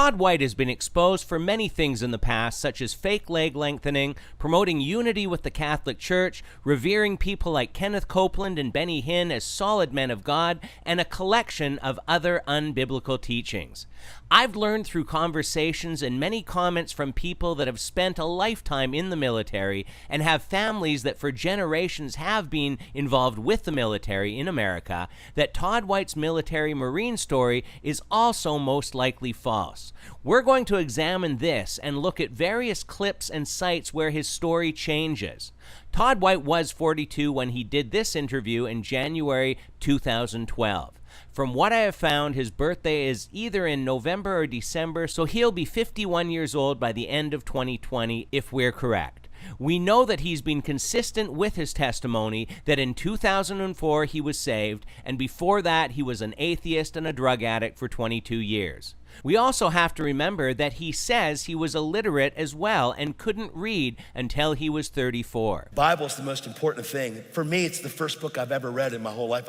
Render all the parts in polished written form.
Todd White has been exposed for many things in the past, such as fake leg lengthening, promoting unity with the Catholic Church, revering people like Kenneth Copeland and Benny Hinn as solid men of God, and a collection of other unbiblical teachings. I've learned through conversations and many comments from people that have spent a lifetime in the military and have families that for generations have been involved with the military in America, that Todd White's military Marine story is also most likely false. We're going to examine this and look at various clips and sites where his story changes. Todd White was 42 when he did this interview in January 2012. From what I have found, his birthday is either in November or December, so he'll be 51 years old by the end of 2020 if we're correct. We know that he's been consistent with his testimony that in 2004 he was saved, and before that he was an atheist and a drug addict for 22 years. We also have to remember that he says he was illiterate as well and couldn't read until he was 34. The Bible's the most important thing. For me, it's the first book I've ever read in my whole life.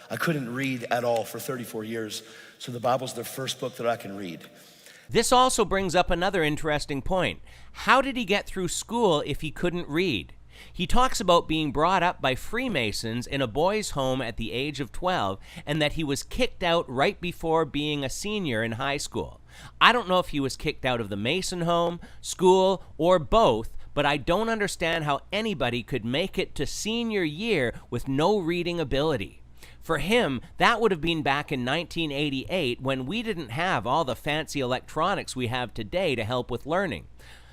I couldn't read at all for 34 years, so the Bible's the first book that I can read. This also brings up another interesting point. How did he get through school if he couldn't read? He talks about being brought up by Freemasons in a boys' home at the age of 12 and that he was kicked out right before being a senior in high school. I don't know if he was kicked out of the Mason home, school, or both, but I don't understand how anybody could make it to senior year with no reading ability. For him, that would have been back in 1988 when we didn't have all the fancy electronics we have today to help with learning.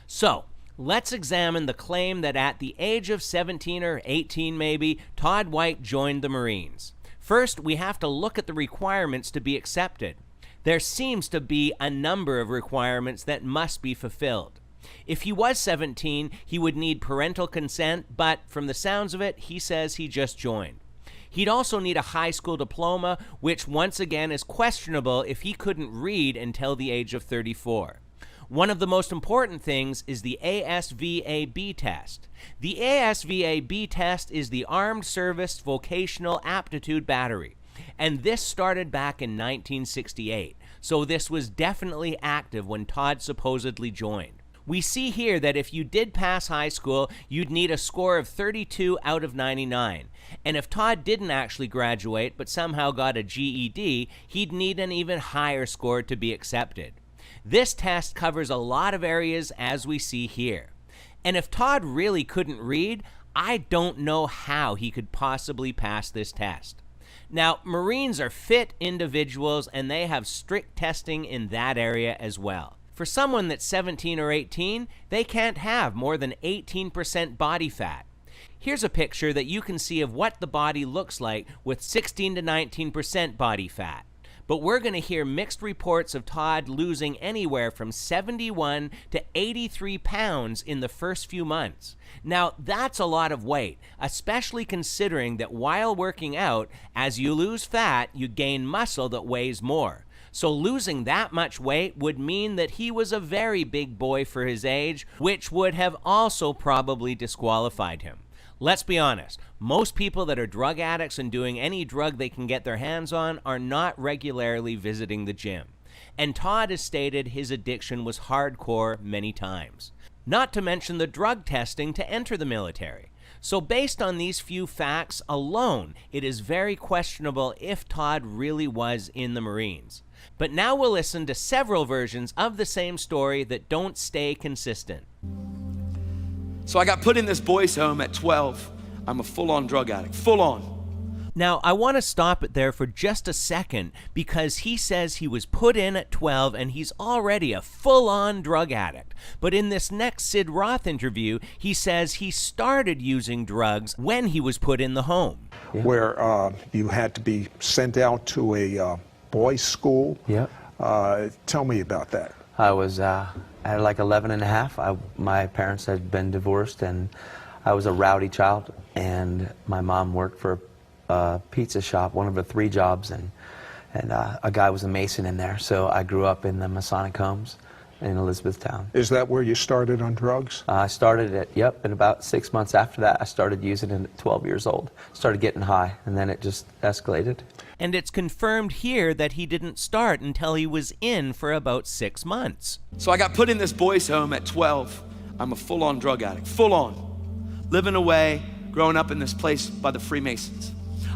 So, let's examine the claim that at the age of 17 or 18 maybe, Todd White joined the Marines. First, we have to look at the requirements to be accepted. There seems to be a number of requirements that must be fulfilled. If he was 17, he would need parental consent, but from the sounds of it, he says he just joined. He'd also need a high school diploma, which once again is questionable if he couldn't read until the age of 34. One of the most important things is the ASVAB test. The ASVAB test is the Armed Service Vocational Aptitude Battery, and this started back in 1968, so this was definitely active when Todd supposedly joined. We see here that if you did pass high school, you'd need a score of 32 out of 99. And if Todd didn't actually graduate but somehow got a GED, he'd need an even higher score to be accepted. This test covers a lot of areas as we see here. And if Todd really couldn't read, I don't know how he could possibly pass this test. Now, Marines are fit individuals and they have strict testing in that area as well. For someone that's 17 or 18, they can't have more than 18% body fat. Here's a picture that you can see of what the body looks like with 16 to 19% body fat. But we're going to hear mixed reports of Todd losing anywhere from 71 to 83 pounds in the first few months. Now, that's a lot of weight, especially considering that while working out, as you lose fat, you gain muscle that weighs more. So losing that much weight would mean that he was a very big boy for his age, which would have also probably disqualified him. Let's be honest, most people that are drug addicts and doing any drug they can get their hands on are not regularly visiting the gym. And Todd has stated his addiction was hardcore many times. Not to mention the drug testing to enter the military. So based on these few facts alone, it is very questionable if Todd really was in the Marines. But now we'll listen to several versions of the same story that don't stay consistent. So I got put in this boys' home at 12. I'm a full-on drug addict, full-on. Now, I want to stop it there for just a second because he says he was put in at 12 and he's already a full-on drug addict. But in this next Sid Roth interview, he says he started using drugs when he was put in the home. Where you had to be sent out to a boys' school. Yeah. Tell me about that. I was at like 11 and a half. My parents had been divorced and I was a rowdy child, and my mom worked for a pizza shop, one of her 3 jobs, and a guy was a Mason in there. So I grew up in the Masonic homes, in Elizabethtown. Is that where you started on drugs? I started it, and about 6 months after that, I started using it at 12 years old. Started getting high, and then it just escalated. And it's confirmed here that he didn't start until he was in for about 6 months. So I got put in this boys' home at 12. I'm a full-on drug addict, full-on. Living away, growing up in this place by the Freemasons.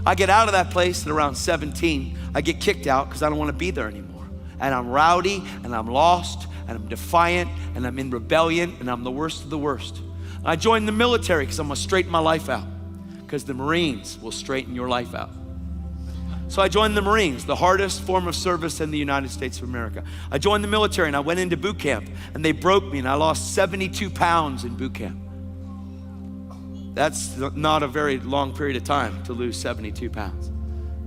I get out of that place at around 17. I get kicked out because I don't want to be there anymore. And I'm rowdy, and I'm lost, and I'm defiant, and I'm in rebellion, and I'm the worst of the worst. I joined the military because I'm going to straighten my life out, because the Marines will straighten your life out. So I joined the Marines, the hardest form of service in the United States of America. I joined the military, and I went into boot camp, and they broke me, and I lost 72 pounds in boot camp. That's not a very long period of time to lose 72 pounds.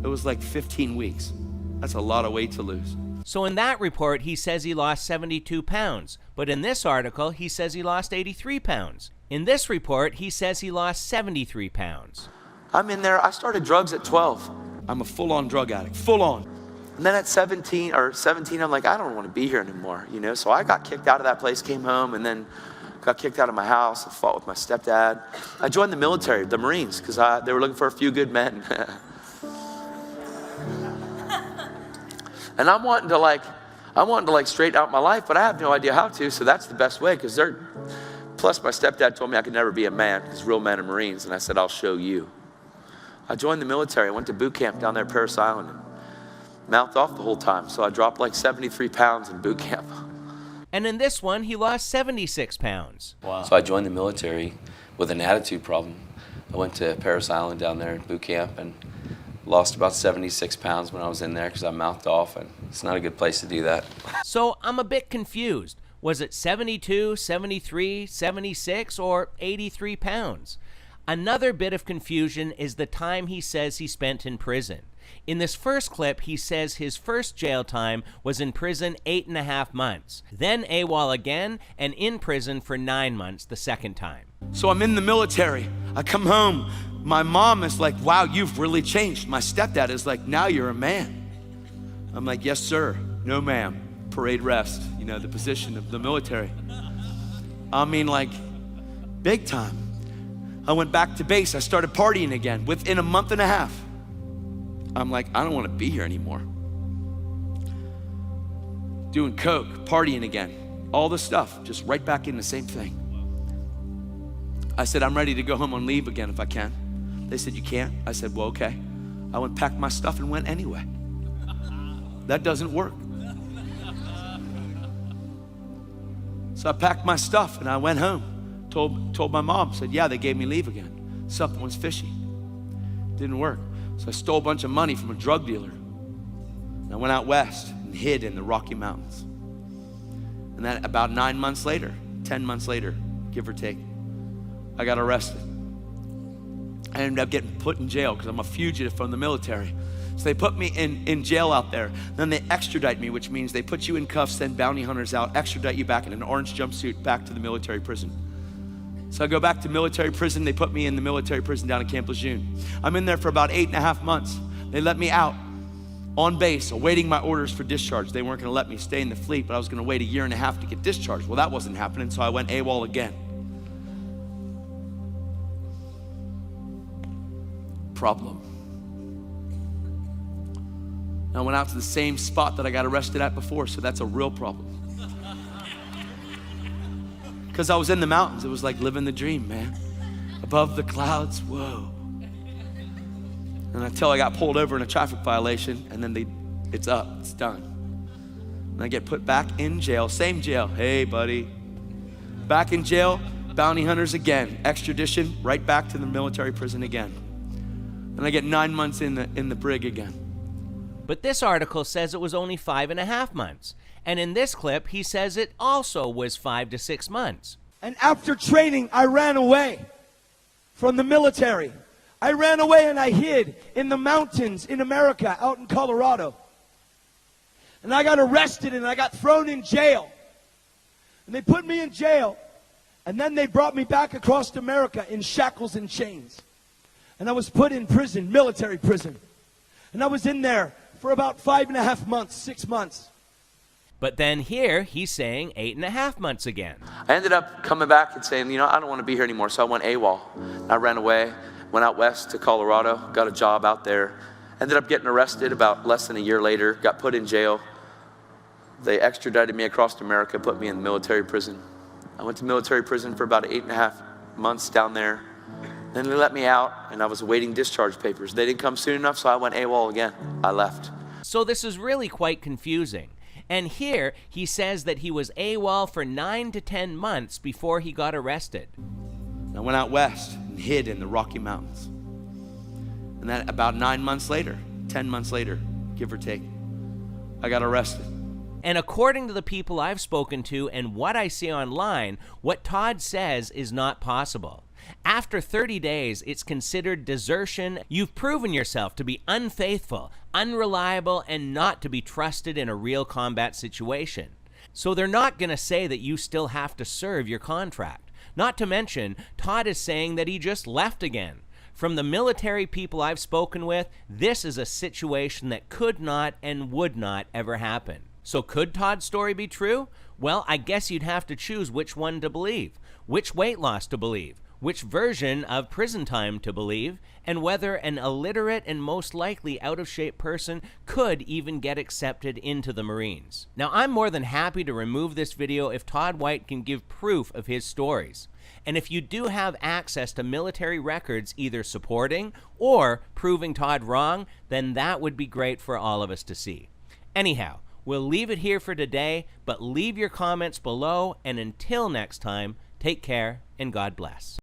It was like 15 weeks. That's a lot of weight to lose. So in that report, he says he lost 72 pounds. But in this article, he says he lost 83 pounds. In this report, he says he lost 73 pounds. I'm in there. I started drugs at 12. I'm a full-on drug addict, full-on. And then at 17, I'm like, I don't want to be here anymore, you know? So I got kicked out of that place, came home, and then got kicked out of my house. I fought with my stepdad. I joined the military, the Marines, because they were looking for a few good men. And I'm wanting to like straighten out my life, but I have no idea how to, so that's the best way, because plus my stepdad told me I could never be a man, because real men are Marines, and I said, I'll show you. I joined the military. I went to boot camp down there at Paris Island and mouthed off the whole time, so I dropped like 73 pounds in boot camp. And in this one, he lost 76 pounds. Wow. So I joined the military with an attitude problem. I went to Paris Island down there in boot camp and lost about 76 pounds when I was in there because I mouthed off, and it's not a good place to do that. So I'm a bit confused. Was it 72, 73, 76, or 83 pounds? Another bit of confusion is the time he says he spent in prison. In this first clip, he says his first jail time was in prison 8.5 months, then AWOL again, and in prison for 9 months the second time. So I'm in the military. I come home. My mom is like, wow, you've really changed. My stepdad is like, now you're a man. I'm like, yes, sir. No, ma'am. Parade rest, you know, the position of the military. I mean, like, big time. I went back to base. I started partying again within a month and a half. I'm like, I don't want to be here anymore. Doing coke, partying again, all the stuff, just right back in the same thing. I said, I'm ready to go home on leave again if I can. They said, you can't? I said, well, okay. I went, packed my stuff and went anyway. That doesn't work. So I packed my stuff and I went home. Told my mom, said, yeah, they gave me leave again. Something was fishy. Didn't work. So I stole a bunch of money from a drug dealer. And I went out west and hid in the Rocky Mountains. And then about 9 months later, 10 months later, give or take, I got arrested. I ended up getting put in jail because I'm a fugitive from the military. So they put me in jail out there. Then they extradite me, which means they put you in cuffs, send bounty hunters out, extradite you back in an orange jumpsuit back to the military prison. So I go back to military prison. They put me in the military prison down in Camp Lejeune. I'm in there for about 8.5 months. They let me out on base, awaiting my orders for discharge. They weren't gonna let me stay in the fleet, but I was gonna wait 1.5 years to get discharged. Well, that wasn't happening, so I went AWOL again. Problem. I went out to the same spot that I got arrested at before, so that's a real problem. Because I was in the mountains. It was like living the dream, man. Above the clouds, whoa. And until I got pulled over in a traffic violation, and then it's up, it's done. And I get put back in jail, same jail. Hey, buddy. Back in jail, bounty hunters again. Extradition, right back to the military prison again. And I get 9 months in the brig again. But this article says it was only 5.5 months. And in this clip, he says it also was 5 to 6 months. And after training, I ran away from the military. I ran away and I hid in the mountains in America, out in Colorado. And I got arrested and I got thrown in jail. And they put me in jail. And then they brought me back across America in shackles and chains. And I was put in prison, military prison. And I was in there for about 5.5 months, 6 months. But then here he's saying 8.5 months again. I ended up coming back and saying, I don't want to be here anymore. So I went AWOL. I ran away, went out west to Colorado, got a job out there. Ended up getting arrested about less than a year later, got put in jail. They extradited me across to America, put me in military prison. I went to military prison for about 8.5 months down there. Then they let me out, and I was awaiting discharge papers. They didn't come soon enough, so I went AWOL again. I left. So this is really quite confusing. And here he says that he was AWOL for 9 to 10 months before he got arrested. I went out west and hid in the Rocky Mountains. And then about 9 months later, 10 months later, give or take, I got arrested. And according to the people I've spoken to and what I see online, what Todd says is not possible. After 30 days, it's considered desertion. You've proven yourself to be unfaithful, unreliable, and not to be trusted in a real combat situation. So they're not going to say that you still have to serve your contract. Not to mention, Todd is saying that he just left again. From the military people I've spoken with, this is a situation that could not and would not ever happen. So could Todd's story be true? Well, I guess you'd have to choose which one to believe, which weight loss to believe, which version of prison time to believe, and whether an illiterate and most likely out-of-shape person could even get accepted into the Marines. Now, I'm more than happy to remove this video if Todd White can give proof of his stories. And if you do have access to military records either supporting or proving Todd wrong, then that would be great for all of us to see. Anyhow, we'll leave it here for today, but leave your comments below, and until next time, take care and God bless.